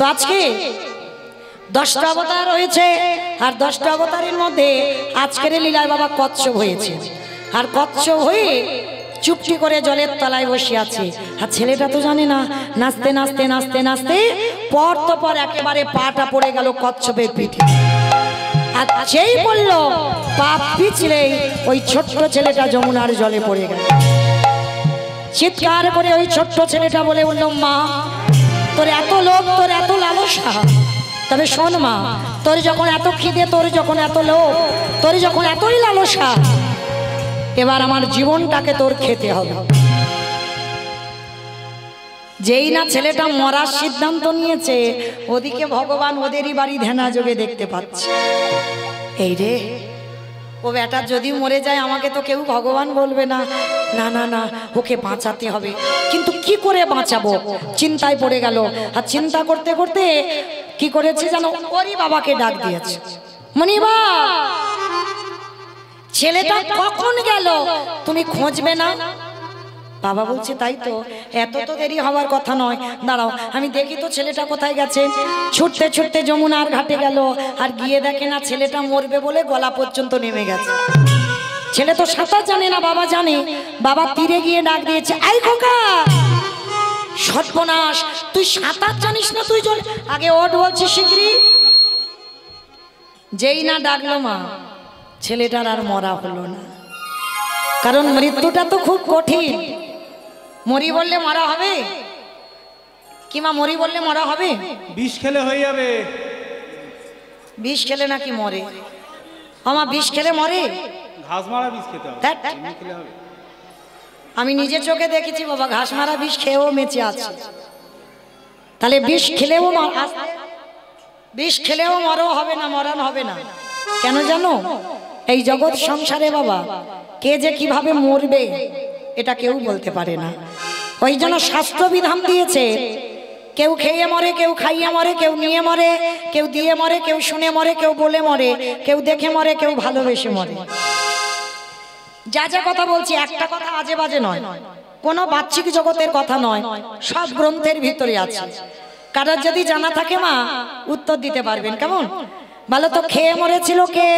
তো আজকে 10টা অবতার হয়েছে, আর 10টা অবতারের মধ্যে আজকের লীলায় বাবা কচ্ছপ হয়েছে। আর কচ্ছপ হয়ে চুপটি করে জলের তলায় বসে আছে। আর ছেলেটা তো জানে না, নাচতে নাচতে নাচতে নাচতে পর তো পর একেবারে পাটা পড়ে গেল কচ্ছপের পিঠে। আর সেই বললো পা পিছলেই ওই ছোট্ট ছেলেটা যমুনার জলে পড়ে গেল। চিৎকার করে ওই ছোট্ট ছেলেটা বলে বলল, মা তোর এত লোভ, তোর এত লালসা, তবে শোন মা, তোর যখন এত খিদে, তোর যখন এত লোভ, তোর যখন এতই লালসা, এবার আমার জীবনটাকে তোর খেতে হবে। যেই না ছেলেটা মরার সিদ্ধান্ত নিয়েছে, ওদিকে ভগবান ওদেরই বাড়ি ধ্যানা যোগে দেখতে পাচ্ছে। এই রে, ও বেটা যদি মরে যায় আমাকে তো কেউ ভগবান বলবে না, না না না, ওকে বাঁচাতে হবে। কিন্তু কি করে বাঁচাবো, চিন্তায় পড়ে গেল। আর চিন্তা করতে করতে কি করেছে জানো, ওরই বাবাকে ডাক দিয়েছে, মনিবা ছেলেটা কখন গেল তুমি খুঁজবে না? বাবা বলছে, তাই তো, এত তো দেরি হওয়ার কথা নয়, দাঁড়াও আমি দেখি তো ছেলেটা কোথায় গেছে। ছুটতে ছুটতে যমুনার ঘাটে গেল, আর গিয়ে দেখে না ছেলেটা মরবে বলে গলা পর্যন্ত নেমে গেছে। ছেলে তো সাঁতার জানে না, বাবা জানে। বাবা তীরে গিয়ে ডাক দিয়েছে, আই খোকা, সর্বনাশ, তুই সাঁতার জানিস না, তুই জল আগে ওঠ বলছি শিগগিরি। যেই না ডাকলো মা, ছেলেটার আর মরা হলো না। কারণ মৃত্যুটা তো খুব কঠিন। মরি বললে মরা হবে কি মা? মরি বললে মরা হবে? বিষ খেলে হয়ে যাবে। বিষ খেলে নাকি মরে? আমার বিষ খেলে মরে? ঘাস মারা বিষ খেতে হবে। আমি নিজের চোখে দেখেছি বাবা, ঘাস মারা বিষ খেয়েও বেঁচে আছে। তাহলে বিষ খেলেও বিষ খেলেও মরও হবে না, মরণ হবে না। কেন জানো? এই জগৎ সংসারে বাবা কে যে কিভাবে মরবে এটা কেউ বলতে পারে না। ওই জন্য শাস্ত্র বিধান দিয়েছে, কেউ খেয়ে মরে, কেউ খাইয়ে মরে, কেউ নিয়ে মরে, কেউ দিয়ে মরে, কেউ শুনে মরে, কেউ বলে মরে, কেউ দেখে মরে, কেউ ভালোবেসে মরে। যা যা কথা বলছি একটা কথা আজে বাজে নয়, কোনো বাহ্যিক জগতের কথা নয়, সব গ্রন্থের ভিতরে আছে। কারোর যদি জানা থাকে মা উত্তর দিতে পারবেন। কেমন ভালো তো? খেয়ে মরেছিল কে?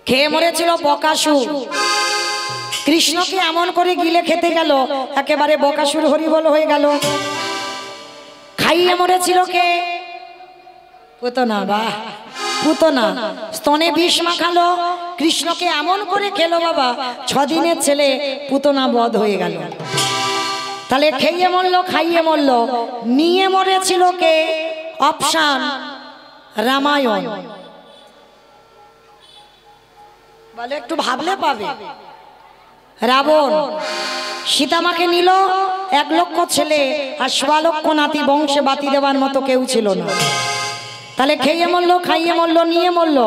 খেয়ে মরেছিল বকাসুর। কৃষ্ণকে এমন করে গিলে খেতে গেল, একেবারে বকাসুর হরিবল হয়ে গেল। খাইয়ে মরেছিল কে? পুতনা। বাহ, পুতনা স্তনে বিষ মাখালো, কৃষ্ণকে এমন করে খেলো বাবা, 6 দিনের ছেলে পুতনা বধ হয়ে গেল। তাহলে খেয়ে মরলো, খাইয়ে মরলো। নিয়ে মরেছিল কে? অপশান রামায়ণ। বলে একটু ভাবলে পাবে। রাবণ সীতামাকে নিল, 1 লক্ষ ছেলে আর 1.25 লক্ষ নাতি, বংশে বাতি দেওয়ার মতো কেউ ছিল না। তাহলে খেয়ে মরলো, খাইয়ে মরলো, নিয়ে মরলো।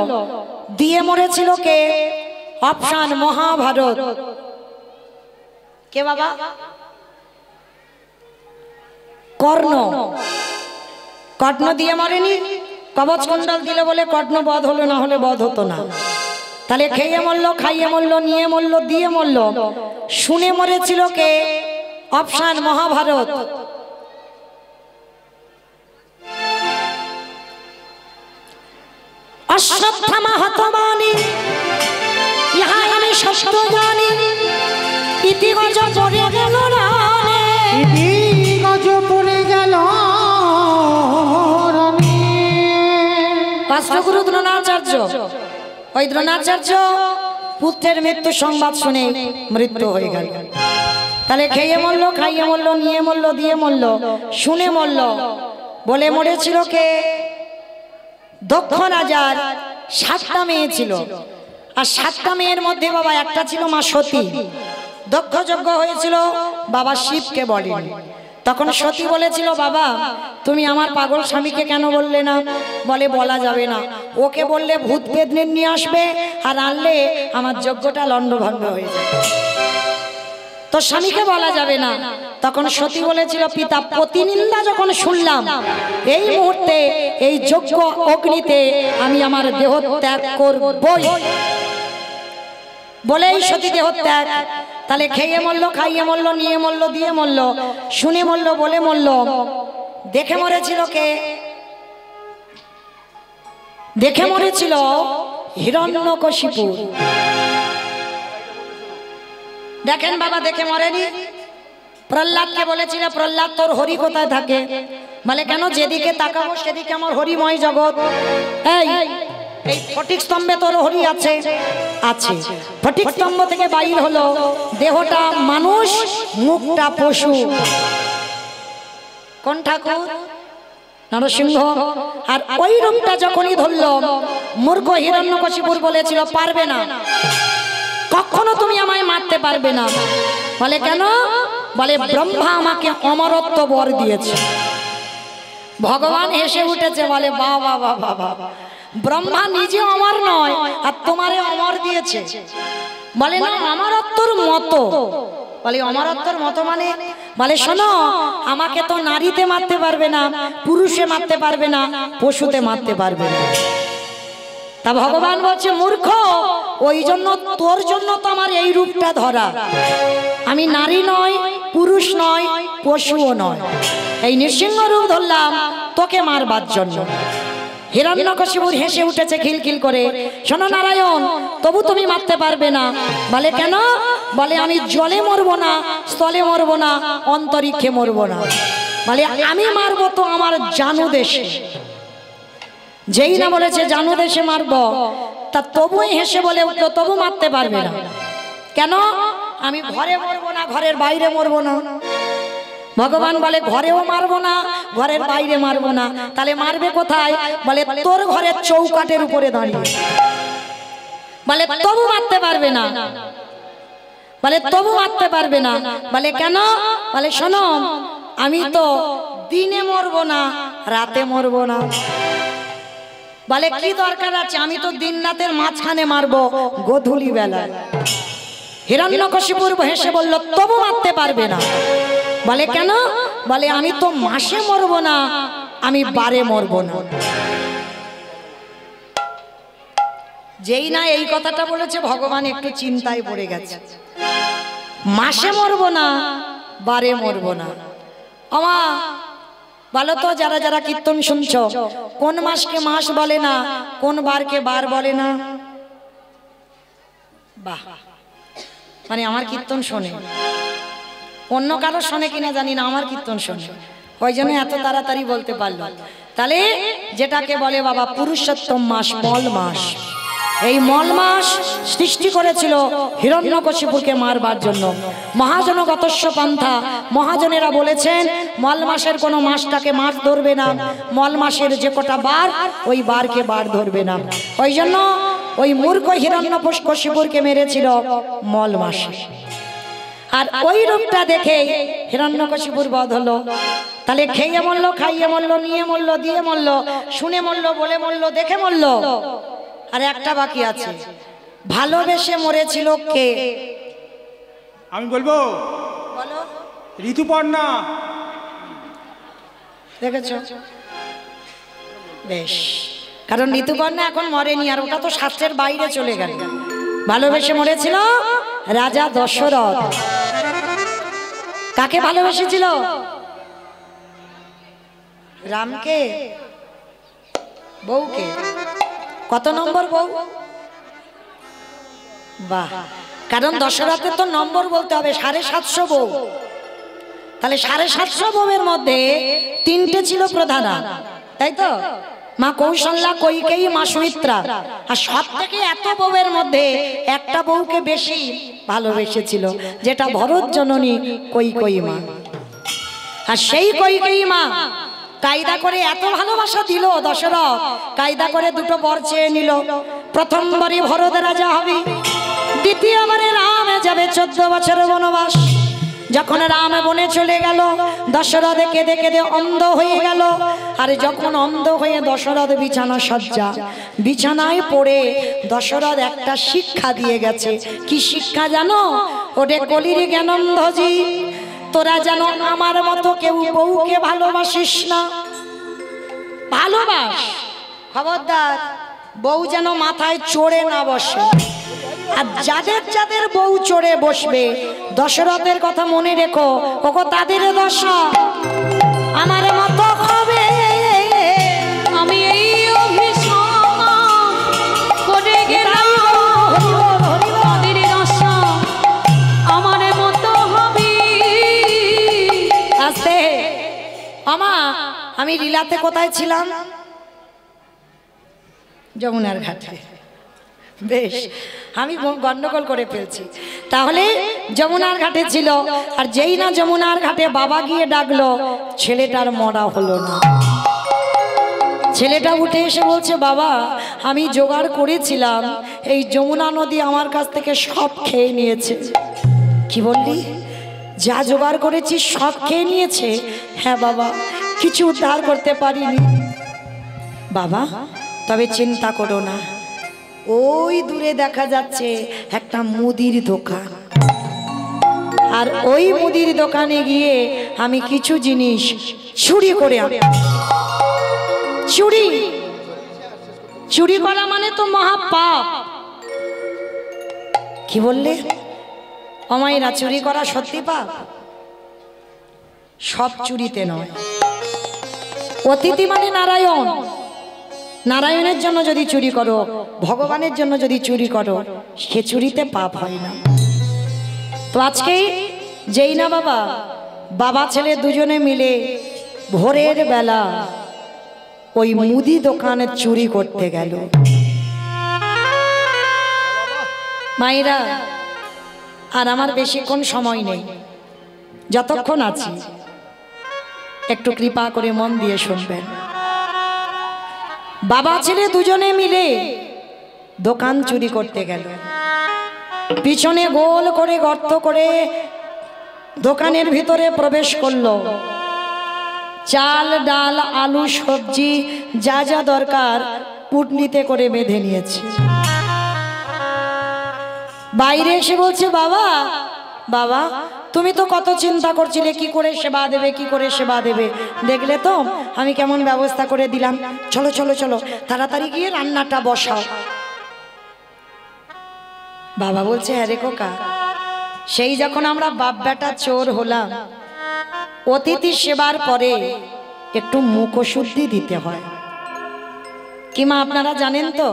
দিয়ে মরেছিল কে? অপশান মহাভারত। কে বাবা? কর্ণ। কর্ণ দিয়ে মরেনি, কবচ কুণ্ডল দিল বলে কর্ণ বধ হলো, না হলে বধ হতো না। তাহলে খেয়ে মরলো, খাইয়ে মরলো, নিয়ে মরলো, দিয়ে মরলো। শুনে মরেছিল কে? অপশান মহাভারত। অশ্বত্থামা হতবানি ইহা আমি সত্য জানি, ইতি গজ পড়ে গেল রানে, ইতি গজ পড়ে গেল রানে। রাষ্ট্রগুরু দ্রোণাচার্য, ওই দ্রোণাচার্য পুত্রের মৃত্যু সংবাদ শুনে মৃত্যু হয়ে গেল। তাহলে খেয়ে মরলো, খাইয়ে মরলো, নিয়ে মরলো, দিয়ে মরলো, শুনে মরলো। বলে মরেছিল কে? দক্ষ রাজার 7টা মেয়ে ছিল, আর 7টা মেয়ের মধ্যে বাবা একটা ছিল মা সতী। দক্ষ যজ্ঞ হয়েছিল, বাবা শিবকে বলেন। তখন সতী বলেছিল, বাবা তুমি আমার পাগল স্বামীকে কেন বললে না? বলে বলা যাবে না, ওকে বললে ভূত পেতনি নিয়ে আসবে, আর আনলে আমার যজ্ঞটা লণ্ডভণ্ড হয়ে যাবে, তো স্বামীকে বলা যাবে না। তখন সতী বলেছিল, পিতা প্রতিনিন্দা যখন শুনলাম, এই মুহূর্তে এই যজ্ঞ অগ্নিতে আমি আমার দেহ ত্যাগ করবই। বলেই সতী দেহ ত্যাগ তাহলে খেয়ে মরলো, খাইয়ে মরলো, নিয়ে মরলো, দিয়ে মরলো, শুনে মরলো, বলে মরলো। দেখে মরেছিল কে? দেখে মরেছিল হিরণ্যকশিপু। দেখেন বাবা, দেখে মরেনি। প্রহ্লাদকে বলেছিল, প্রহ্লাদ তোর হরি কোথায় থাকে? বলে কেন? যেদিকে তাকাবো সেদিকে আমার হরিময় জগৎ। এই এই ফটিক স্তম্ভে তোর হরি আছে? আছে। ফটিক স্তম্ভ থেকে বাইর হলো, দেহটা মানুষ, মুখটা পশু। কোন ঠাকুর? নরসিংহ। আর ওই রূপটা যখনই ধরল, মূর্খ হিরণ্যকশিপুর বলেছিল পারবে না, কখনো তুমি আমায় মারতে পারবে না। বলে কেন? বলে ব্রহ্মা আমাকে অমরত্ব বর দিয়েছে। ভগবান হেসে উঠেছে, বলে বাবা বাবা বাবা, ব্রহ্মা নিজে অমর নয় আর তোমারে অমর দিয়েছে। বলে না, অমরত্বর মতো। বলে অমরত্বর মতো মানে? বলে শোনো, আমাকে তো নারীতে মারতে পারবে না, পুরুষে মারতে পারবে না, পশুতে মারতে পারবে না। তা ভগবান বলছে মূর্খ, ওই জন্য তোর জন্য তো আমার এই রূপটা ধরা। আমি নারী নয়, পুরুষ নয়, পশুও নয়, এই নৃসিংহ রূপ ধরলাম তোকে মারবার জন্য। হিরণ্যকশিপুর হেসে উঠেছে খিলখিল করে। শোনো নারায়ণ, তবু তুমি মারতে পারবে না। বলে কেন? বলে আমি জলে মরবো না, স্থলে মরবো না, অন্তরিক্ষে মরবো না। বলে আমি মারবো তো আমার জানু দেশে। যেই না বলেছে জানু দেশে মারবো, তা তবুই হেসে বলে উঠলো তবু মারতে পারবে না। কেন? আমি ঘরে মরবো না, ঘরের বাইরে মরবো না। ভগবান বলে ঘরেও মারবো না, ঘরের বাইরে মারবো না। তাহলে মারবে কোথায়? বলে তোর ঘরের চৌকাটের উপরে দাঁড়িয়ে। বলে তবু মারতে পারবে না। বলে তবু মারতে পারবে না। বলে কেন? বলে শোনো, আমি তো দিনে মরবো না, রাতে মরবো না। বলে কি দরকার আছে? আমি তো দিন রাতের মাঝখানে মারবো, গোধূলি বেলায়। হিরণ্যকশিপুর হেসে বলল তবু মারতে পারবে না। বলে কেন? বলে আমি তো মাসে মরবো না, আমি বারে মরবো না। যেই না এই কথাটা বলেছে, ভগবান একটু চিন্তায় পড়ে গেছে। মাসে মরবো না, বারে মরবো না। আমা বলো তো, যারা যারা কীর্তন শুনছো, কোন মাসকে মাস বলে না, কোন বারকে বার বলে না? বাহ, মানে আমার কীর্তন শোনে। অন্য কারো শোনে কিনা জানি না, আমার কীর্তন শোনে, ওই জন্য এত তাড়াতাড়ি বলতে পারলো। তাহলে যেটাকে বলে বাবা পুরুষোত্তম মাস, মল মাস, এই মল মাস সৃষ্টি করেছিল হিরণ্যকশিপুরকে মারবার জন্য। মহাজনগতস্য পন্থা, মহাজনেরা বলেছেন মল মাসের কোনো মাসটাকে মাস ধরবে না, মল মাসের যে কটা বার ওই বারকে বার ধরবে না। ওই জন্য ওই মূর্খ হিরণ্যকশিপুরকে মেরেছিল মল মাসে। আর ওই রূপটা দেখে হিরণ্যকশিপুর বধ হলো। তাহলে খেয়ে মরলো, খাইয়ে মরলো, নিয়ে মরলো, দিয়ে মরলো, শুনে মরলো, বলে মরলো, দেখে মরলো। আর একটা বাকি আছে, ভালোবেসে মরেছিল কে? আমি বলবো, বলো। ঋতুপর্ণা। দেখেছো? বেশ, কারণ ঋতুপর্ণা এখন মরেনি, আর ওটা তো শাস্ত্রের বাইরে চলে গেল। ভালোবেসে মরেছিল রাজা দশরথ। কাকে ভালোবেসেছিল? রামকে, বউকে। কত নম্বর বউ? বাহ, কারণ দশরথের তো নম্বর বলতে হবে, 750 বউ। তাহলে 750 বউয়ের মধ্যে 3টে ছিল প্রধানা, তাই তো? মা কৌশল্যা, কৈকেয়ী, মা সুমিত্রা। আর সব থেকে এত বউয়ের মধ্যে একটা বউকে বেশি ভালোবেসেছিল, যেটা ভরত জননী কৈকেয়ী মা। আর সেই কৈকেয়ী মা কায়দা করে এত ভালোবাসা দিল দশরথ, কায়দা করে দুটো বর চেয়ে নিল। প্রথমবারই ভরত রাজা হবে, দ্বিতীয়বারে রামে যাবে 14 বছরের বনবাস। যখন রাম বনে চলে গেল, দশরথ কেঁদে কেঁদে অন্ধ হয়ে গেল। আর যখন অন্ধ হয়ে দশরথ বিছানা সজ্জা, বিছানায় পড়ে দশরথ একটা শিক্ষা দিয়ে গেছে। কি শিক্ষা জানো? ওরে কলির জ্ঞানন্ধজি, তোরা যেন আমার মতো কেউ বউকে ভালোবাসিস না। ভালোবাস, খবরদার বউ যেন মাথায় চড়ে না বসে। আর যাদের যাদের বউ চড়ে বসবে দশরথের কথা মনে রেখো, ওগো তাদের দশা আমার মতো হবে। আমি এই অভিশাপ করে গেলাম, তাদের দশা আমার মতো হবে। আস্তে আমা, আমি লীলাতে কোথায় ছিলাম? যমুনার ঘাটে। বেশ, আমি গন্ডগোল করে ফেলছি। তাহলে যমুনার ঘাটে ছিল, আর যেই না যমুনার ঘাটে বাবা গিয়ে ডাকলো, ছেলেটার মরা হলো না। ছেলেটা উঠে এসে বলছে, বাবা আমি জোগাড় করেছিলাম, এই যমুনা নদী আমার কাছ থেকে সব খেয়ে নিয়েছে। কি বললি? যা জোগাড় করেছি সব খেয়ে নিয়েছে? হ্যাঁ বাবা, কিছু উদ্ধার করতে পারিনি। বাবা তবে চিন্তা করো না, ওই দূরে দেখা যাচ্ছে একটা মুদির দোকান, আর ওই মুদির দোকানে গিয়ে আমি কিছু জিনিস চুরি করে চুরি চুরি করা মানে তো মহাপাপ। কি বললে? অমাইরা, চুরি করা সত্যি পাপ? সব চুরিতে নয়। অতিথি মানে নারায়ণ, নারায়ণের জন্য যদি চুরি করো, ভগবানের জন্য যদি চুরি করো, সে চুরিতে পাপ হয় না। তো আজকে যেই না বাবা বাবা ছেলে দুজনে মিলে ভোরের বেলা ওই মুদি দোকানে চুরি করতে গেল। মায়েরা, আর আমার বেশিক্ষণ সময় নেই, যতক্ষণ আছি একটু কৃপা করে মন দিয়ে শুনবেন। বাবা ছেলে দুজনে মিলে দোকান চুরি করতে গেল। পিছনে গোল করে গর্ত করে দোকানের ভিতরে প্রবেশ করলো। চাল ডাল আলু সবজি যা যা দরকার পুটলিতে করে বেঁধে নিয়েছে। বাইরে এসে বলছে, বাবা বাবা তুমি তো কত চিন্তা করছিলে কি করে সেবা দেবে, কি করে সেবা দেবে, দেখলে তো আমি কেমন ব্যবস্থা করে দিলাম। চলো চলো চলো তাড়াতাড়ি গিয়ে রান্নাটা বসাও। বাবা বলছে, হ্যাঁ রে খোকা, সেই যখন আমরা বাপ বেটা চোর হলাম, অতিথি সেবার পরে একটু মুখশুদ্ধি দিতে হয়। কি মা আপনারা জানেন তো?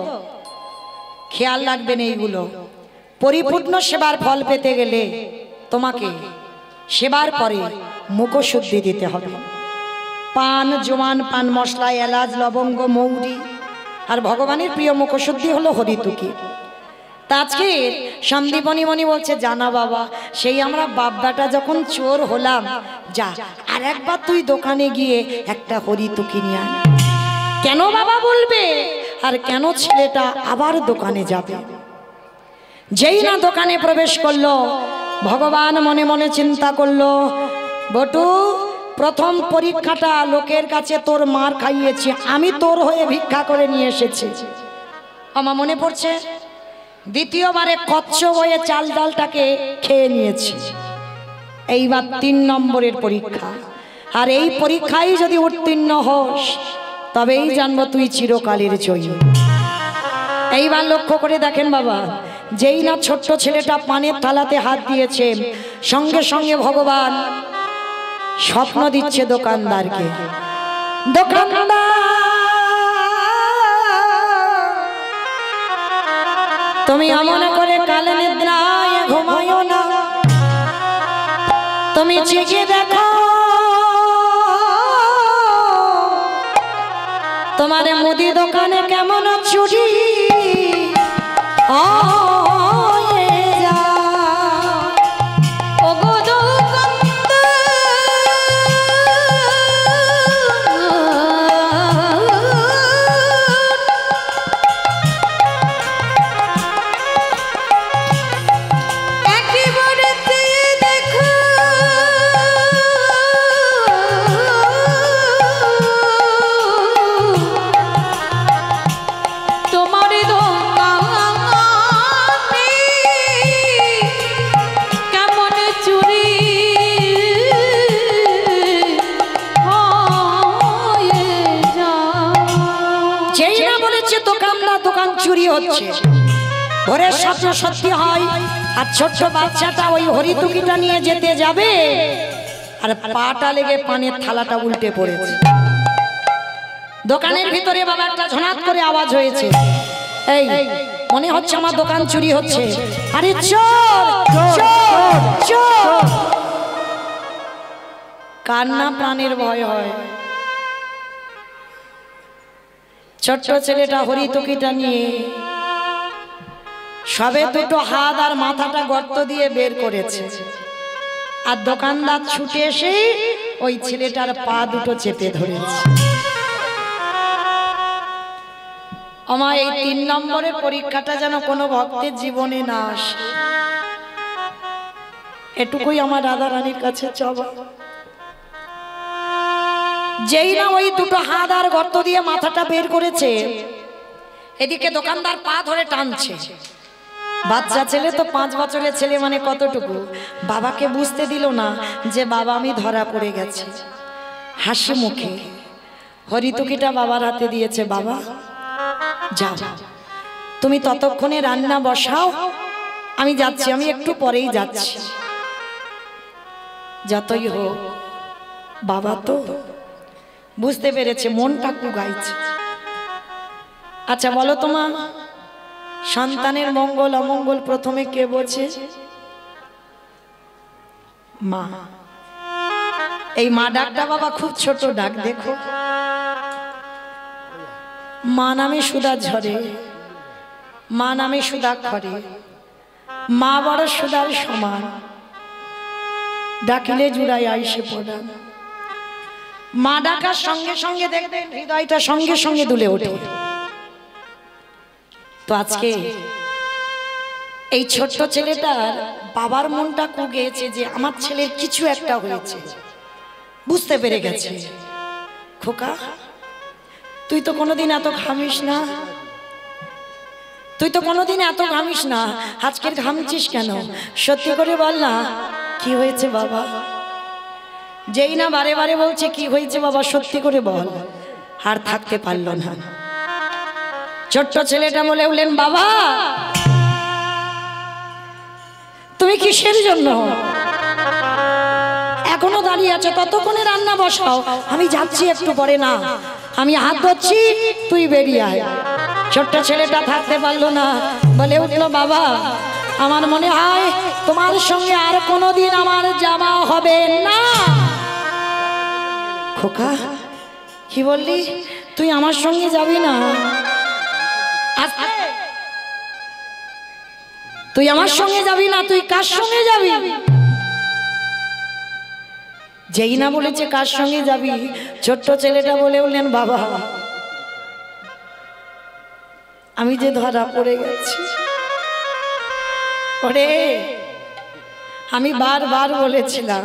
খেয়াল রাখবেন এইগুলো। পরিপূর্ণ সেবার ফল পেতে গেলে তোমাকে সেবার পরে মুখশুদ্ধি দিতে হবে। পান জোয়ান, পান মশলা, এলাচ, লবঙ্গ, মৌরি, আর ভগবানের প্রিয় মুখশুদ্ধি হলো হরিতুকি। তা আজকে সন্দীপনী মণি বলছে, জানা বাবা, সেই আমরা বাপবাটা যখন চোর হলাম, যা আর একবার তুই দোকানে গিয়ে একটা হরিতুকি নিয়ে আয়। কেন বাবা বলবে? আর কেন ছেলেটা আবার দোকানে যাবে? যেই না দোকানে প্রবেশ করলো, ভগবান মনে মনে চিন্তা করলো, বটু প্রথম পরীক্ষাটা লোকের কাছে তোর মার খাইয়েছি, আমি তোর হয়ে ভিক্ষা করে নিয়ে এসেছি। আমার মনে পড়ছে দ্বিতীয়বারে কচ্ছ বয়ে চাল ডালটাকে খেয়ে নিয়েছি। এইবার 3 নম্বরের পরীক্ষা, আর এই পরীক্ষায় যদি উত্তীর্ণ হস তবেই জানবো তুই চিরকালের জয়ী। এইবার লক্ষ্য করে দেখেন বাবা, যেই না ছোট্ট ছেলেটা পানের থালাতে হাত দিয়েছে, সঙ্গে সঙ্গে ভগবান স্বপ্ন দিচ্ছে দোকানদারকে, দোকানদার তুমি এমন করে কালে নিদ্রায় ঘুমায়ো না, তুমি জেগে দেখো তোমার মুদি দোকানে কেমন চুরি চুরি হচ্ছে। ভোরের স্বপ্ন সত্যি হয়। আর ছোট্ট বাচ্চাটা ওই হরিতুকিটা নিয়ে যেতে যাবে আর পাটা লেগে পানের থালাটা উল্টে পড়েছে। দোকানের ভিতরে বাবা একটা ঝনাত করে আওয়াজ হয়েছে, এই মনে হচ্ছে আমার দোকান চুরি হচ্ছে। আরে চোর চোর চোর! কার না প্রাণের ভয় হয়? ছোট্ট ছেলেটা হরিতুকিটা নিয়ে সবে দুটো হাত আর মাথাটা গর্ত দিয়ে বের করেছে, আর দোকানদার ছুটে এসে ওই ছেলেটার পা দুটো চেপে ধরেছে। আমার এই 3 নম্বরের পরীক্ষাটা যেন কোনো ভক্তের জীবনে না আসে, এটুকুই আমার রাধা রানীর কাছে চাওয়া। যেই না ওই দুটো হাত আর গর্ত দিয়ে মাথাটা বের করেছে, এদিকে দোকানদার পা ধরে টানছে। বাচ্চা ছেলে তো 5 বছরের ছেলে, মানে কতটুকু, বাবাকে বুঝতে দিল না যে বাবা আমি ধরা পড়ে গেছি। হাসি মুখে হরিতুকিটা বাবার হাতে দিয়েছে, বাবা যাও তুমি ততক্ষণে রান্না বসাও, আমি যাচ্ছি, আমি একটু পরেই যাচ্ছি। যতই হোক বাবা তো বুঝতে পেরেছে, মনটা কুগাইছে। আচ্ছা বলো তোমা, সন্তানের মঙ্গল অমঙ্গল প্রথমে কে বোঝে? মা। এই মা ডাকটা বাবা খুব ছোট ডাক, দেখো মা নামে সুধা ঝরে, মা নামে সুধা খরে, মা বড় সুধার সমান, ডাকিলে জুড়াই আইসে পড়ান। মা ডাকার সঙ্গে সঙ্গে দেখবেন হৃদয়টা সঙ্গে সঙ্গে দুলে ওঠে। তো আজকে এই ছোট্ট ছেলেটার বাবার মনটা কুগেছে যে আমার ছেলের কিছু একটা হয়েছে, বুঝতে পেরে গেছে। খোকা তুই তো কোনোদিন এত ঘামিস না, তুই তো কোনোদিন এত ঘামিস না, আজকের ঘামছিস কেন? সত্যি করে বল না কি হয়েছে বাবা? যেই না বারে বারে বলছে কি হয়েছে বাবা সত্যি করে বল, আর থাকতে পারল না। ছোট্ট ছেলেটা বলে উঠলেন, বাবা তুমি কিসের জন্য এখনো দাঁড়িয়ে আছো? ততক্ষণে রান্না বসাও, আমি যাচ্ছি একটু পরে। না আমি হাত ধরছি, তুই বেরিয়ে আয়। ছোট্ট ছেলেটা থাকতে পারলো না, বলে উঠলো, বাবা আমার মনে হয় তোমার সঙ্গে আর কোনোদিন আমার যাওয়া হবে না। খোকা কি বললি? তুই আমার সঙ্গে যাবি না? তুই আমার সঙ্গে যাবি না? তুই কার সঙ্গে যাবি? যেই না বলেছে কার সঙ্গে যাবি, ছোট্ট ছেলেটা বলে উঠলেন, বাবা আমি যে ধরা পড়ে গেছি। ওরে আমি বারবার বলেছিলাম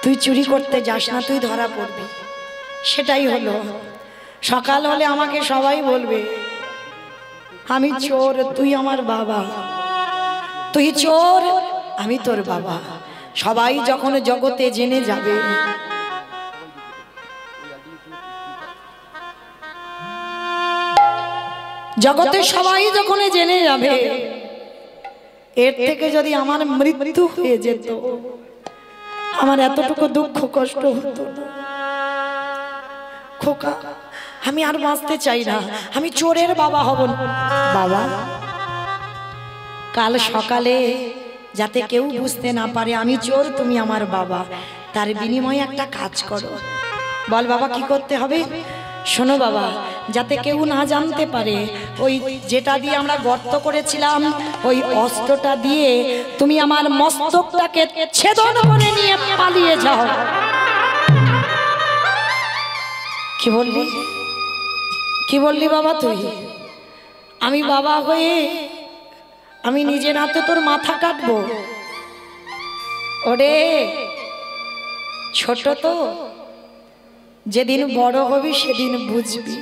তুই চুরি করতে যাস না, তুই ধরা পড়বি। সেটাই হলো। সকাল হলে আমাকে সবাই বলবে আমি চোর, তুই আমার বাবা। তুই চোর, আমি তোর বাবা। সবাই যখন জগতে জেনে যাবে, জগতে সবাই যখন জেনে যাবে, এর থেকে যদি আমার মৃত্যু হয়ে যেত, আমার এতটুকু দুঃখ কষ্ট হতো না। খোকা আমি আর বাঁচতে চাই না, আমি চোরের বাবা হব না। বাবা কাল সকালে যাতে কেউ বুঝতে না পারে আমি চোর, তুমি আমার বাবা, তার বিনিময়ে একটা কাজ করো। বল বাবা কি করতে হবে? শোনো বাবা, যাতে কেউ না জানতে পারে, ওই যেটা দিয়ে আমরা গর্ত করেছিলাম ওই অস্ত্রটা দিয়ে তুমি আমার মস্তকটাকে ছেদন করে নিয়ে পালিয়ে যাও। কি বললি? কি বললি বাবা তুই? আমি বাবা হয়ে আমি নিজের হাতে তোর মাথা কাটবো? ওরে ছোট তো, যেদিন বড় হবি সেদিন বুঝবি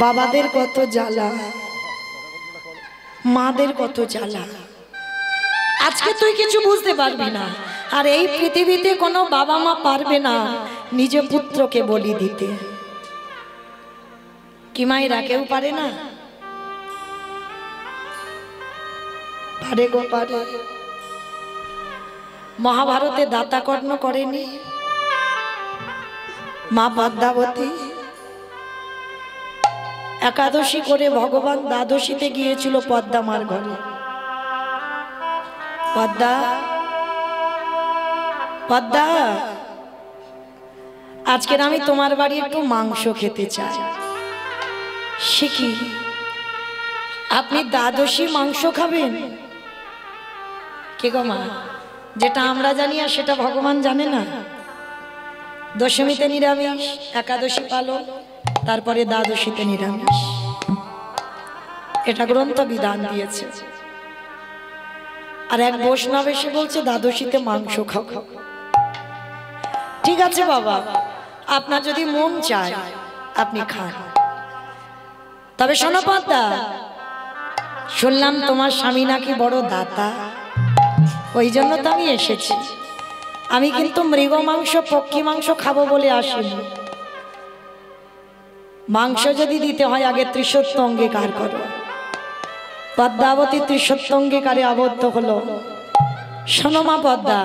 বাবাদের কত জ্বালা, মাদের কত জ্বালা। আজকে তুই কিছু বুঝতে পারবি না, আর এই পৃথিবীতে কোনো বাবা মা পারবে না নিজ পুত্রকে বলি দিতে। কি মায়েরা কেউ পারে না? পারে গো পারে। মহাভারতে দাতাকর্ণ করেনি মা পদ্মাবতী? একাদশী করে ভগবান দ্বাদশীতে গিয়েছিল পদ্মা মার ঘরে। পদ্মা পদ্মা, আজকের আমি তোমার বাড়ি একটু মাংস খেতে চাই। সে কি, আপনি দ্বাদশী মাংস খাবেন? কে গো মা, যেটা আমরা জানি আর সেটা ভগবান জানে না। দশমীতে নিরামিষ, একাদশী পালন, তারপরে দ্বাদশীতে নিরামিষ। এটা গ্রন্থ বিধান দিয়েছে। আর এক বৈষ্ণব এসে বলছে দ্বাদশীতে মাংস খাও। ঠিক আছে বাবা, আপনার যদি মন চায় আপনি খান। তবে শোনো পদ্মা, শুনলাম তোমার স্বামী নাকি বড় দাতা, ওই জন্য তো আমি এসেছি। আমি কিন্তু মৃগ মাংস পক্ষী মাংস খাবো বলে আসিনি। মাংস যদি দিতে হয় আগে ত্রিসত্য অঙ্গীকার করো। পদ্মাবতী ত্রিসত্য অঙ্গীকারে আবদ্ধ হলো। শোনো মা পদ্মা,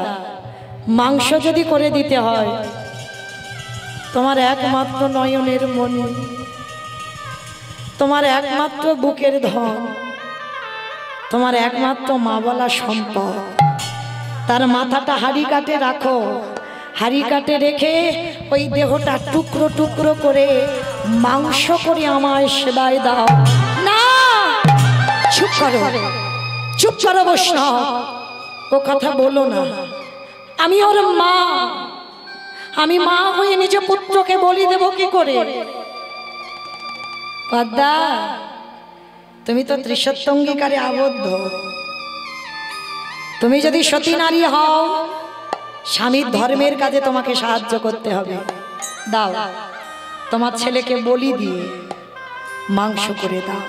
মাংস যদি করে দিতে হয়, তোমার একমাত্র নয়নের মণি, তোমার একমাত্র বুকের ধন, তোমার একমাত্র মা বলা সম্পদ, তার মাথাটা হাড়ি কাটে রাখো। হাড়ি কাটে রেখে ওই দেহটা টুকরো টুকরো করে মাংস করে আমায় সেবায় দাও। না, চুপ করো, চুপ করো বৈষ্ণব, ও কথা বলো না। আমি ওর মা, আমি মা হয়ে নিজে পুত্রকে বলি দেব কি করে? পদ্মা, তুমি তো ত্রিসত্য অঙ্গীকারে আবদ্ধ। তুমি যদি সতী নারী হও, স্বামীর ধর্মের কাজে তোমাকে সাহায্য করতে হবে। দাও, তোমার ছেলেকে বলি দিয়ে মাংস করে দাও।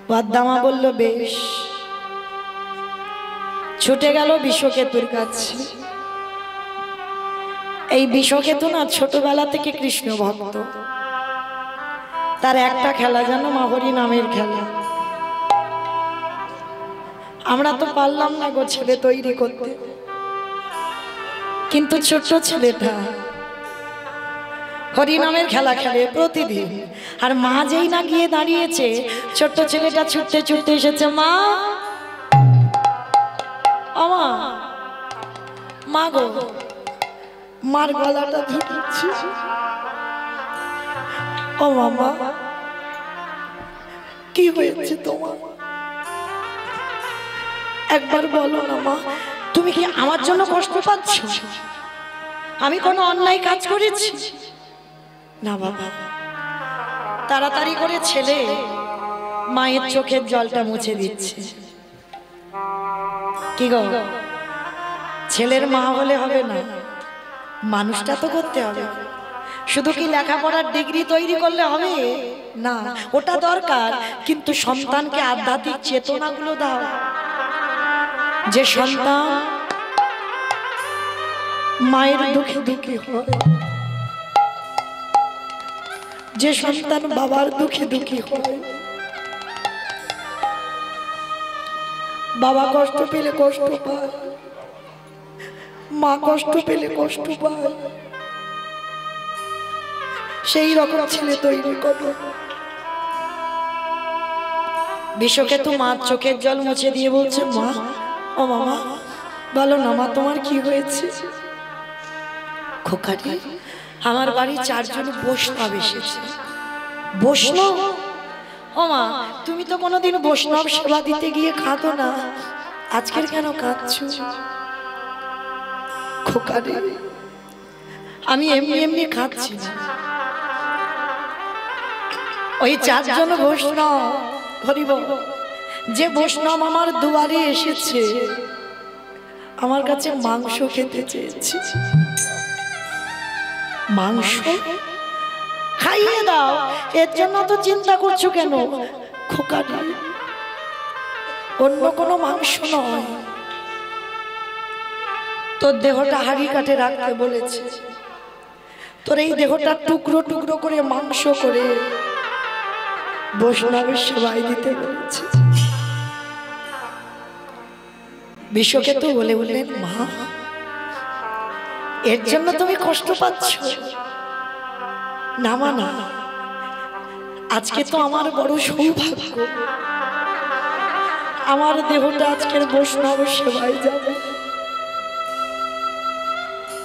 পদ্মা বলল বেশ। ছুটে গেল বিশ্বকেতুর কাছে। এই বিশ্বকেতু না ছোটবেলা থেকে কৃষ্ণ ভক্ত। তার একটা খেলা জানো, মাহরি নামের খেলা। আমরা তো পারলাম না গো ছেলে তৈরি করতে, কিন্তু ছোট্ট ছেলেটা হরি নামের খেলা খেলে প্রতিদিন। আর মা যেই না গিয়ে দাঁড়িয়েছে, ছোট্ট ছেলেটা ছুটতে ছুটতে এসেছে। মা, আমা, মা গো, মার গলাটা ধরেছি। ও মামা, কি হয়েছে তোমার? একবার বলো না মা, তুমি কি আমার জন্য কষ্ট পাচ্ছ? আমি কোনো অন্যায় কাজ করেছি? না বাবা। তাড়াতাড়ি করে ছেলে মায়ের চোখের জলটা মুছে দিচ্ছে। কি গো, ছেলের মা হলে হবে না, মানুষটা তো করতে হবে। শুধু কি লেখাপড়ার ডিগ্রি তৈরি করলে হবে না? ওটা দরকার, কিন্তু সন্তানকে আধ্যাত্মিক চেতনাগুলো দাও। যে সন্তান মায়ের দুঃখে দুঃখী হয়, যে সন্তান বাবার দুঃখে দুঃখী হয়, বাবা কষ্ট পেলে কষ্ট পায়, মা কষ্ট পেলে কষ্ট পায়, সেই রকম ছেলে তৈরি করো। বিশ্বকেতু মার চোখের জল মুছে দিয়ে বলছে, মা, ও মামা, বলো না মা, তোমার কি হয়েছে? খোকাটি, আমার বাড়ি 4 জন বৈষ্ণব এসেছে। বৈষ্ণব? ও মা, তুমি তো কোনোদিন বৈষ্ণব সেবা দিতে গিয়ে কাঁদো না, আজকের কেন কাঁদছো? খোকাটি, আমি এমনি এমনি কাঁদছি না। ওই 4 জন বৈষ্ণব, হরিব, যে বৈষ্ণব আমার দুয়ারে এসেছে, আমার কাছে মাংস খেতে চেয়েছে। মাংস খাইয়ে দাও, এর জন্য তো চিন্তা করছো কেন? খোকাটি, অন্য কোনো মাংস নয়, তোর দেহটা হাড়ি কাটে রাখতে বলেছে। তোর এই দেহটা টুকরো টুকরো করে মাংস করে বৈষ্ণবের সেবায় দিতে বলেছে। বিশ্বকেতু বলে বললেন, মা এর জন্য তুমি কষ্ট পাচ্ছ? না মা না, আজকে তো আমার বড় সৌভাগ্য, আমার দেহটা আজকের বৈষ্ণব সেবায় যাবে।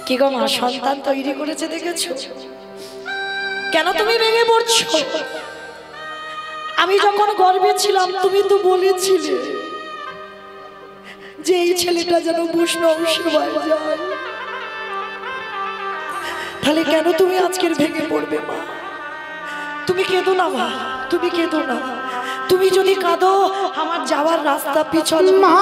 কি গো মা, সন্তান তৈরি করেছে দেখেছো? কেন তুমি ভেঙে পড়ছো? আমি যখন গর্ভে ছিলাম তুমি তো বলেছিলে যে এই ছেলেটা যেন বৈষ্ণব সেবায় যায়, তাহলে কেন তুমি আজকের ভেঙে পড়বে মা? তুমি কেঁদো না মা, তুমি কেঁদো না। তুমি যদি কাঁদো আমার যাওয়ার রাস্তা পিছল। মা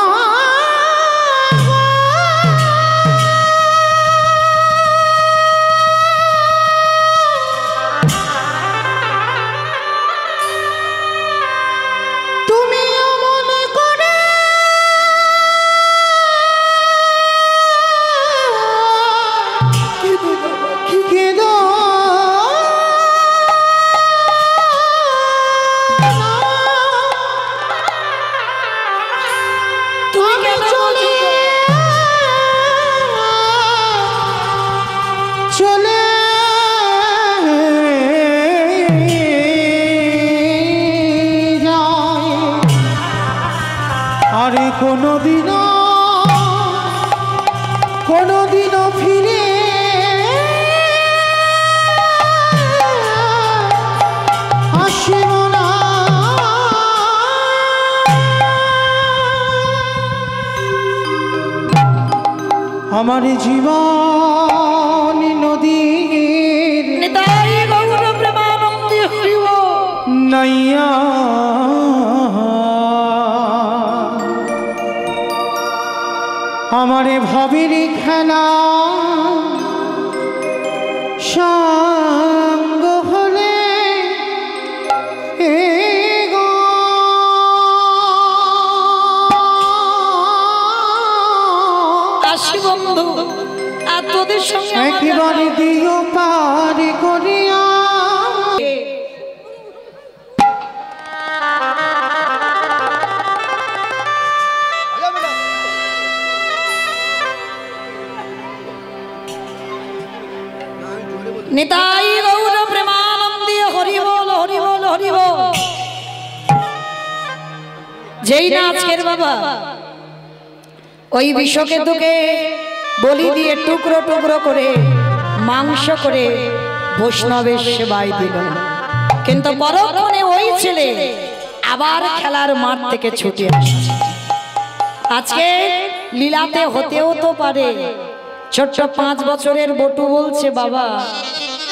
কোনদিনও ফিরে আসিব না। আমার জীবন নদীর নাইয়া আমারে ভাবের খেলা সঙ্গ হলে আসি বন্ধু, আর তোদের সঙ্গে একেবারে দিও পার করিয়া। নিতাই গৌর প্রেমানন্দে হরি বল হরি বল হরি বল। যেই না আজকের বাবা ওই বিশ্বকেতুকে বলি দিয়ে টুকরো টুকরো করে মাংস করে বৈষ্ণবের সেবায় দিল, কিন্তু পরক্ষণে ওই ছেলে আবার খেলার মাঠ থেকে ছুটে আসছে। আজকে লীলাতে হতেও তো পারে, ছোট্ট 5 বছরের বটু বলছে বাবা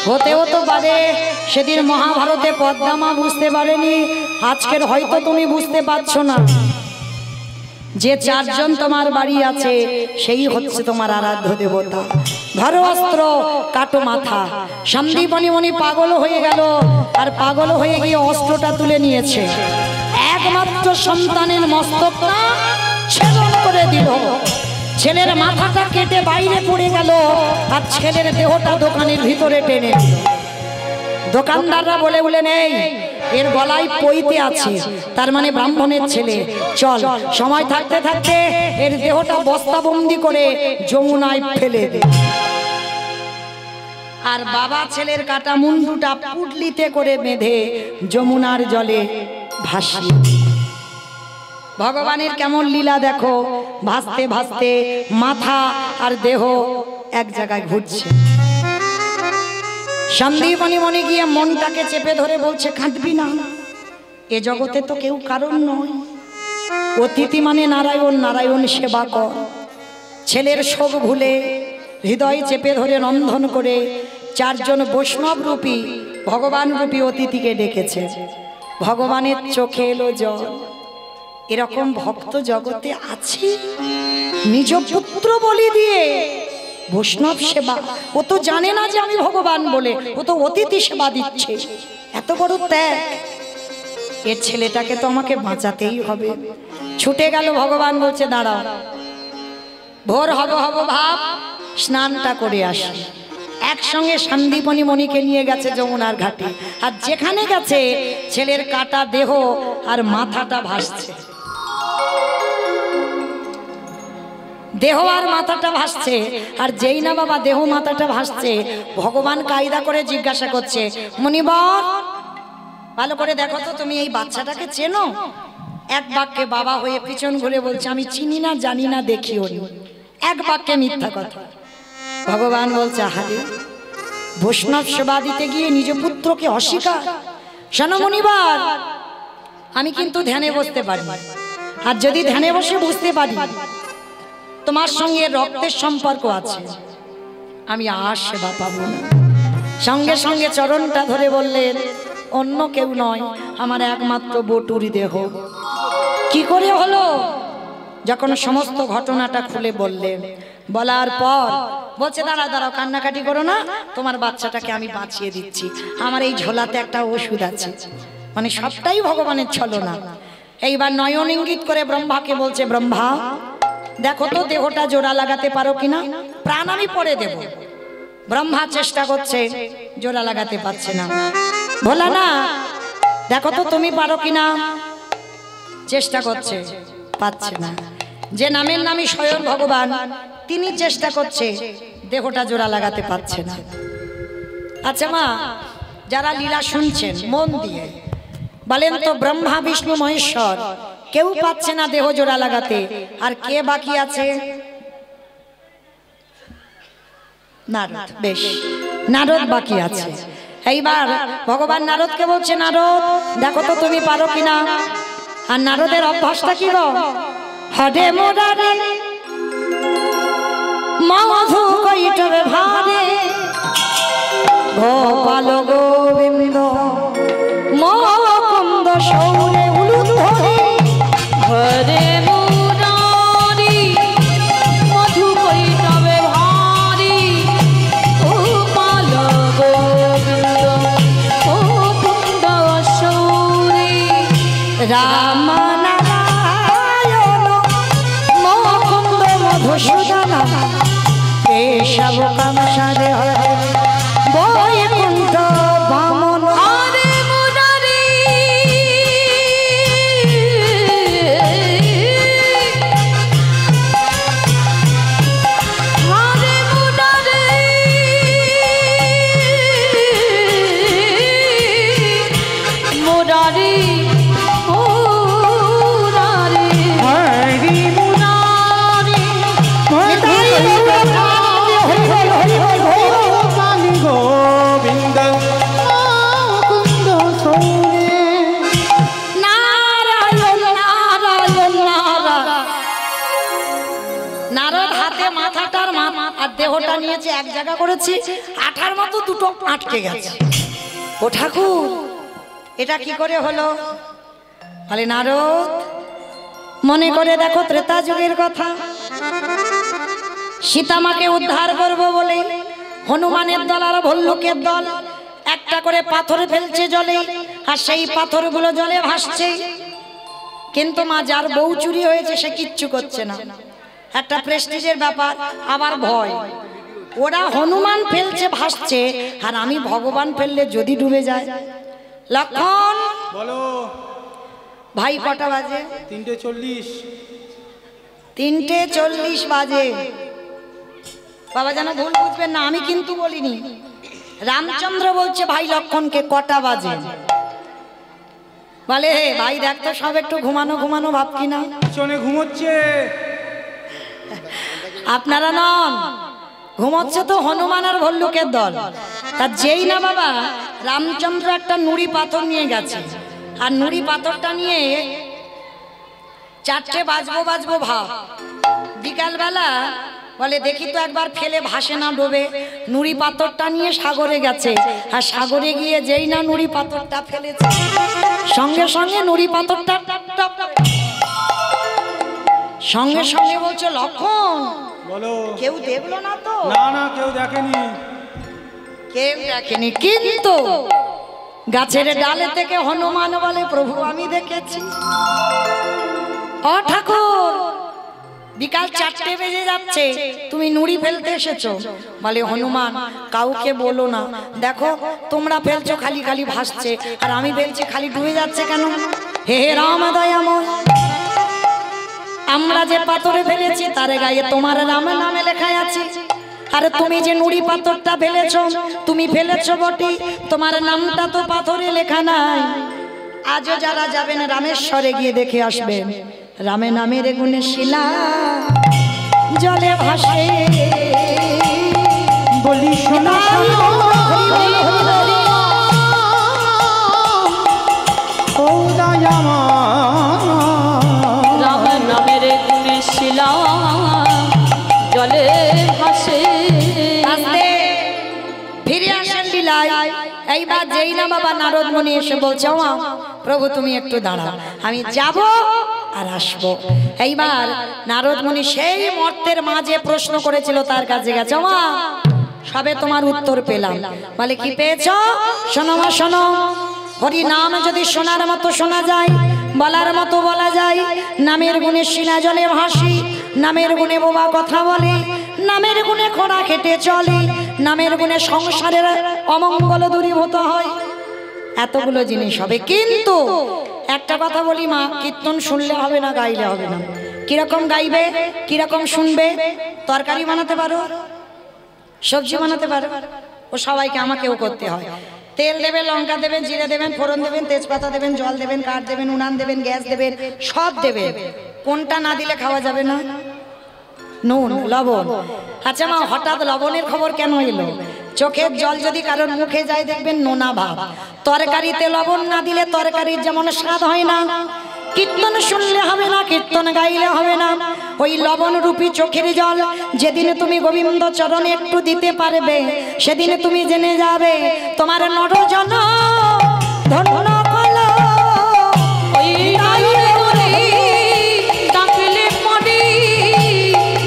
হতেও তো পারে সেদিন মহাভারতে পদ্মামা বুঝতে পারেনি, আজকের হয়তো তুমি বুঝতে পারছো না। যে 4 জন তোমার বাড়ি আছে সেই হচ্ছে তোমার আরাধ্য দেবতা। ধরো অস্ত্র, কাটো মাথা। সন্দীপনী মনি পাগল হয়ে গেল, আর পাগল হয়ে গিয়ে অস্ত্রটা তুলে নিয়েছে, একমাত্র সন্তানের মস্তকটা ছেদন করে দিল। ছেলের মাথাটা কেটে বাইরে পড়ে গেল, আর ছেলের দেহটা দোকানের ভিতরে টেনে দিল। দোকানদাররা বলে বলে নেই এর গলায় পইতে আছে, তার মানে ব্রাহ্মণের ছেলে, চল সময় থাকতে থাকতে এর দেহটা বস্তাবন্দি করে যমুনায় ফেলে দে। আর বাবা ছেলের কাটা মুন্ডুটা পুটলিতে করে বেঁধে যমুনার জলে ভাসিয়ে। ভগবানের কেমন লীলা দেখো, ভাসতে ভাসতে মাথা আর দেহ এক জায়গায় ঘুরছে। সন্দীপনী মনে গিয়ে মনটাকে চেপে ধরে বলছে কাঁদবি না, এ জগতে তো কেউ কারণ নয়, অতিথি মানে নারায়ণ, নারায়ণ সেবা কর। ছেলের শোক ভুলে হৃদয় চেপে ধরে রন্ধন করে 4 জন বৈষ্ণব রূপী ভগবান রূপী অতিথিকে ডেকেছে। ভগবানের চোখে এলো জল। এরকম ভক্ত জগতে আছে, নিজ পুত্র বলি দিয়ে বৈষ্ণব সেবা। ও তো জানে না যে আমি ভগবান বলে, ও তো অতিথি সেবা দিচ্ছে। এত বড় ত্যাগ, এর ছেলেটাকে তো আমাকে বাঁচাতেই হবে। ছুটে গেল, ভগবান বলছে দাঁড়াও, ভোর হব হব ভাব, স্নানটা করে আসি। একসঙ্গে সন্দীপনী মণিকে নিয়ে গেছে যমুনার ঘাটে, আর যেখানে গেছে ছেলের কাটা দেহ আর মাথাটা ভাসছে। দেহ আর মাথাটা ভাসছে, আর যেই না বাবা দেহ মাথাটা ভাসছে, ভগবান কায়দা করে জিজ্ঞাসা করছে, মুনিবর ভালো করে দেখো তো তুমি এই বাচ্চাটাকে চেনো? এক বাক্যে বাবা হয়ে পিছন ঘুরে বলছে, আমি চিনি না, জানি না, দেখিও নি। এক বাক্যে মিথ্যা কথা। ভগবান বলছে, আহারে বৈষ্ণব সেবা দিতে গিয়ে নিজ পুত্রকে অস্বীকার। শোনো মুনিবার, আমি কিন্তু ধ্যানে বসতে পারি, আর যদি ধ্যানে বসে বুঝতে পারি তোমার সঙ্গে রক্তের সম্পর্ক আছে, আমি আর সেবা পাবো না। সঙ্গে সঙ্গে চরণটা ধরে বললেন, অন্য কেউ নয়, আমার একমাত্র বটুরি দেহ। কি করে হলো? যখন সমস্ত ঘটনাটা খুলে বললেন, বলার পর বলছে, দাঁড়াও কান্নাকাটি করো না, তোমার বাচ্চাটাকে আমি বাঁচিয়ে দিচ্ছি, আমার এই ঝোলাতে একটা ওষুধ আছে। মানে সবটাই ভগবানের ছলনা। এইবার নয়ন ইঙ্গিত করে ব্রহ্মাকে বলছে, ব্রহ্মা দেখো তো দেহটা জোড়া লাগাতে পারো কিনা, প্রাণ আমি পরে দেব। ব্রহ্মা চেষ্টা করছে, জোড়া লাগাতে পারছে না। ভোলা না, দেখো তো তুমি পারো কিনা, চেষ্টা করছে, পাচ্ছে না। যে নামের নামই স্বয়ং ভগবান, তিনি চেষ্টা করছে, দেহটা জোড়া লাগাতে পারছে না। আচ্ছা মা, যারা লীলা শুনছেন মন দিয়ে বলেন তো, ব্রহ্মা বিষ্ণু মহেশ্বর কেউ পাচ্ছে না দেহ জোড়া লাগাতে, আর কে বাকি আছে? নারদ। বেশ, নারদ বাকি আছে। এইবার ভগবান নারদকে বলছে, নারদ দেখো তো তুমি পারো কিনা। আর নারদের অভ্যাসটা কি গো? হরে মোরারে মধু কৈটবে ভারে, গোপাল গোবিন্দ মুকুন্দ সৌরে উলুধ ধরে। হরে মুরারি মধু কৈটবে ভারি, গোপাল গোবিন্দ মুকুন্দ সৌরে। রাম নারায়ণ মুকুন্দ মধুসূদন, কেশব কামসারে হরে বৈকুণ্ঠ বামন। হরে মুরারি হরে মুরারি মুরারি মুরারি হরি মুরারি গোপাল গোবিন্দ মুকুন্দ সৌরে। নারায়ণ নারায়ণ নারায়ণ। নারদ হাতে মাথাটার আর দেহটা নিয়েছে, এক জায়গা করেছে, আঠার মতো দুটো আটকে গেছে। ও ঠাকুর, এটা কি করে হলো? বলে, নারদ মনে করে দেখো ত্রেতা যুগের কথা, সীতামাকে উদ্ধার করব বলে হনুমানের দল আর ভল্লুকের দল একটা করে পাথর ফেলছে জলে, আর সেই পাথরগুলো জলে ভাসছে। কিন্তু মা, যার বউ চুরি হয়েছে সে কিচ্ছু করছে না। একটা প্রেস্টিজের ব্যাপার, আবার ভয়। ওরা হনুমান ফেলছে ভাসছে, আর আমি ভগবান ফেললে যদি ডুবে যায়। লক্ষণ বলো। ভাই কটা বাজে? 3:40। 3:40 বাজে। বাবা যেন ভুল বুঝবেন না, আমি কিন্তু বলিনি। রামচন্দ্র বলছে ভাই লক্ষণকে কটা বাজে। বলে, ভাই দেখ তো সব একটু ঘুমানো ঘুমানো ভাব কিনা। পিছনে ঘুমোচ্ছে। আপনারা নন, ঘুমোচ্ছে তো হনুমান আর ভল্লুকের দল। তার যেই না বাবা রামচন্দ্র একটা নুড়ি পাথর নিয়ে গেছে, আর নুড়ি পাথরটা নিয়ে 4টে বাজবো ভাব। বিকালবেলা বলে, দেখি তো একবার ফেলে ভাসে না ডোবে। নুড়ি পাথরটা নিয়ে সাগরে গেছে, আর সাগরে গিয়ে যেই না নুড়ি পাথরটা ফেলেছে, সঙ্গে সঙ্গে নুড়ি পাথরটা সঙ্গে সঙ্গে বলছে, লক্ষণ বলো। কেউ দেখলো না তো? না না, কেউ দেখেনি। কেউ দেখেনি, কিন্তু গাছের ডালে থেকে হনুমান বলে, প্রভু আমি দেখেছি। ও ঠাকুর, বিকাল 4টে বেজে যাচ্ছে, তুমি নুড়ি ফেলতে এসেছো। বলে, হনুমান কাউকে বলো না, দেখো তোমরা ফেলছো খালি খালি ভাসছে, আর আমি ফেলছি খালি ডুবে যাচ্ছে কেন? হে রাম দয়াময়, আমরা যে পাথরে ফেলেছি তার গায়ে তোমার রাম নামে লেখা আছে। আরে তুমি যে নুড়ি পাথরটা ফেলেছো, তুমি ফেলেছো বটে, তোমার নামটা তো পাথরে লেখা নাই। আজও যারা যাবেন রামেশ্বরে গিয়ে দেখে আসবেন, রামে নামের গুণে শিলা জলে ভাসে। বলি শোনা রাম নামের গুণে শিলা জলে ভাসে। ফিরে আসেন লীলায়। এইবার যেই না বাবা নারদ মুনি এসে বলছে, ওমা প্রভু তুমি একটু দাঁড়াও, আমি যাব আর আসবো। এইবার নারদ মুনি সেই মর্তের মাঝে প্রশ্ন করেছিল তার কাছে গেছে, ওমা সবে তোমার উত্তর পেলাম। বলে কি পেয়েছো? শোনো মা শোনো, হরি নাম যদি শোনার মতো শোনা যায়, বলার মতো বলা যায়, নামের গুণে শিলা জলে ভাসি, নামের গুণে বোবা কথা বলে, নামের গুণে খোঁড়া খেটে চলে, নামের গুণে সংসারের অমঙ্গল দূরীভূত হয়। এতগুলো জিনিস হবে, কিন্তু একটা কথা বলি মা, কীর্তন শুনলে হবে না, গাইলে হবে না। কিরকম গাইবে, কিরকম শুনবে? তরকারি বানাতে পারো, সবজি বানাতে পারো, ও সবাইকে আমাকেও করতে হয়। তেল দেবেন, লঙ্কা দেবেন, জিরে দেবেন, ফোড়ন দেবেন, তেজপাতা দেবেন, জল দেবেন, কাঠ দেবেন, উনান দেবেন, গ্যাস দেবেন, সব দেবেন। কোনটা না দিলে খাওয়া যাবে না? নুন, লবণ। আচ্ছা মা, হঠাৎ লবণের খবর কেন এলো? চোখের জল যদি কারোর মুখে যায় দেখবেন নোনা ভাব। তরকারিতে লবণ না দিলে তরকারির যেমন স্বাদ হয় না, কীর্তন শুনলে হবে না, কীর্তন গাইলে হবে না। ওই লবণ রূপী চোখের জল যেদিনে তুমি গোবিন্দ চরণে একটু দিতে পারবে, সেদিনে তুমি জেনে যাবে তোমার নরজন ধন্য হলো। ওই নামের গুণে ডাকলে পরে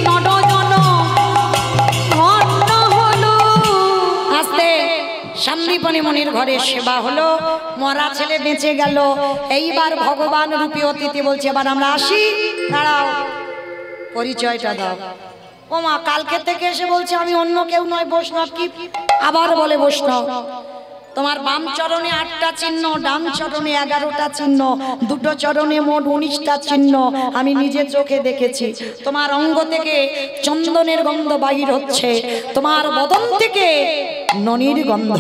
নরজন ধন্য হলো। আস্তে সন্দীপনী মুনির ঘরে সেবা হলো, মরা ছেলে বেঁচে গেল। এইবার ভগবান রূপী অতিথি বলছে, এবার আমরা আসি, দাঁড়াও পরিচয়টা দাও। ও মা, কালকে থেকে এসে বলছে আমি অন্য কেউ নয়, বৈষ্ণব। কি আবার বলে বৈষ্ণব? তোমার বাম চরণে 8টা চিহ্ন, ডান চরণে 11টা চিহ্ন, দুটো চরণে মোট 19টা চিহ্ন আমি নিজে চোখে দেখেছি। তোমার অঙ্গ থেকে চন্দনের গন্ধ বাহির হচ্ছে, তোমার বদন থেকে ননির গন্ধ।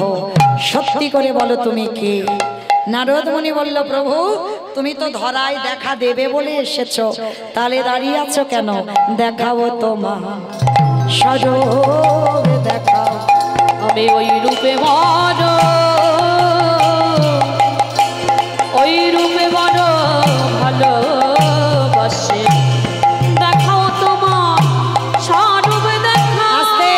সত্যি করে বলো তুমি কি? নারদ মুনি বলল, প্রভু তুমি তো ধরায় দেখা দেবে বলে এসেছো, তাহলে দাঁড়িয়ে আছো কেন? দেখাবো তোমার স্বরূপ দেখাও। আমি ওই রূপে বড়, ওই রূপে বড় ভালোবাসি, দেখাও তোমার স্বরূপ দেখাও। আস্তে।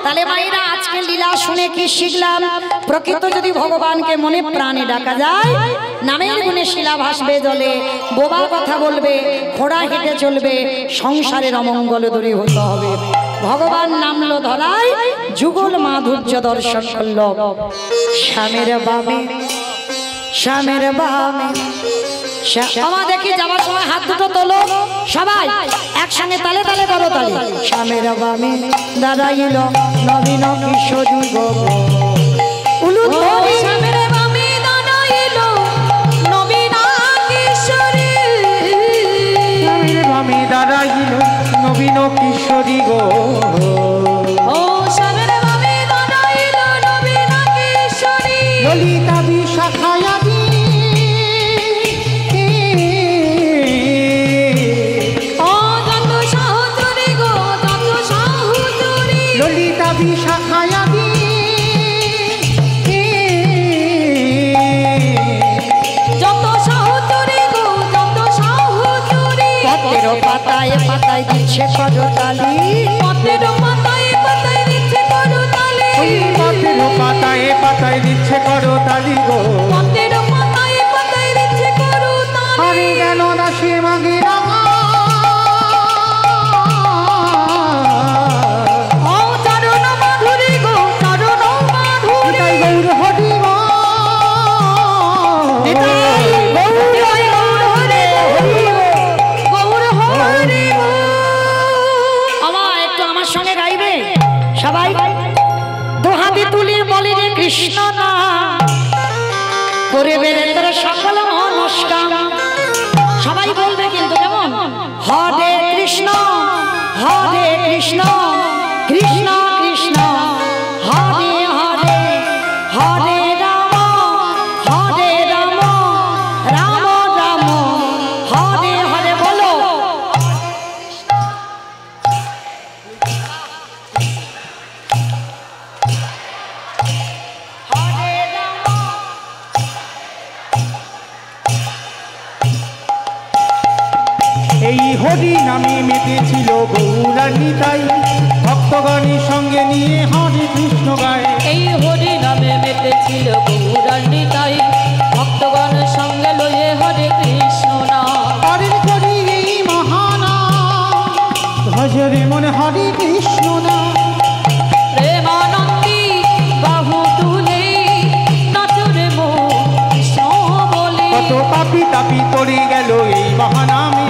তাহলে মায়েরা আজকে লীলা শুনে কি শিখলাম? প্রকৃত যদি ভগবানকে মনে প্রাণে ডাকা যায়, নামের গুণে শিলা ভাসবে জলে, বোবা কথা বলবে, ঘোড়া হেঁটে চলবে, সংসারের অমঙ্গল দূরীভূত হবে। ভগবান নামলো ধরায়, যুগল মাধুর্য দর্শন করল। শ্যামের বামে, শ্যামের বামে। আমার দেখি যাওয়ার সময় হাত দুটো তোলো, সবাই একসঙ্গে তালে তালে করো তালে। শ্যামের বামে দাঁড়াইল নবীন কিশোরী গো, শ্যামের বামে দাঁড়াইল নবীন কিশোরী। শ্যামের বামে দাঁড়াইল নবীন কিশোরী গো, ও শ্যামের বামে দাঁড়াইল নবীন কিশোরী। ললিতা বিশাখায়াদি ও যত সাহচরী গো, যত সাহচরী। ললিতা বিশাখায়াদি যত সাহচরী গো, যত সাহচরী। পথের পাতায় পাতায় দিচ্ছে করতালি, পথের পাতায় পাতায় দিচ্ছে করতালি, পথের পাতায় পাতায় দিচ্ছে করতালি গো। পথের পাতায় পাতায় দিচ্ছে করতালি। হরি গেল দাসে মাগে রামা, ও চরণ মাধুরী গো, চরণ মাধুরী। নিতাই গৌর হরি গো, গৌর হরি গো। আমার একটু আমার সঙ্গে গাইবে সবাই? দুহাতে তুলে বলে রে কৃষ্ণ না, করে বেড়ে তোর সকল নমস্কার। সবাই বলবে কিন্তু কেমন? হরে নামে মেতেছিল গৌরাঙ্গী তাই ভক্তগণের সঙ্গে নিয়ে হরে কৃষ্ণ গায়। এই হরি নামে মেতেছিল গৌরাঙ্গী তাই ভক্তগণের সঙ্গে লয়ে হরে কৃষ্ণ নাম। হরে করি এই মহানাম ভজরে মনে হরে কৃষ্ণ নাম। প্রেমানন্দী বাহু তুলে নাচরে মন কৃষ্ণ বলে। কত পাপি তাপি তরে গেল এই মহানামে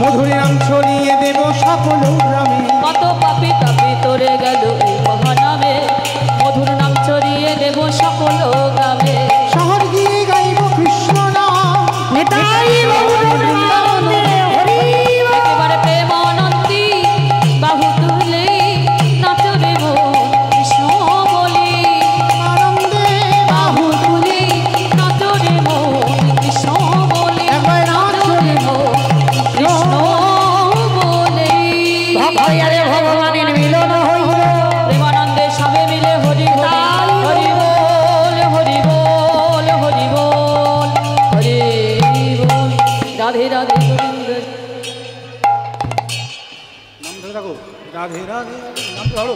মধুর নাম ছড়িয়ে দেব সকল গ্রামে। কত পাপি তাপি তরে গেল এই মহানামে মধুর নাম ছড়িয়ে দেব সকল গ্রামে। শহর গিয়ে গাইব কৃষ্ণ নাম নিতাই গৌর বৃন্দাবনে হরি বল। একেবারে প্রেমানন্দী বাহু তুলে নাচরে মন কৃষ্ণ বলে। আনন্দে বাহু তুলে নাচরে মন কৃষ্ণ বলে। একবার নাচরে মন কৃষ্ণ বলে। ভক্তয়ারে ভগবানের মিলন হইল। প্রেমানন্দে সবে মিলে হরি হরি হরি বল হরি বল হরি বল হরি বল। রাধে রাধে গোবিন্দ। নাম ধরে রাখো, রাধে রাধে, নাম তো ধরো।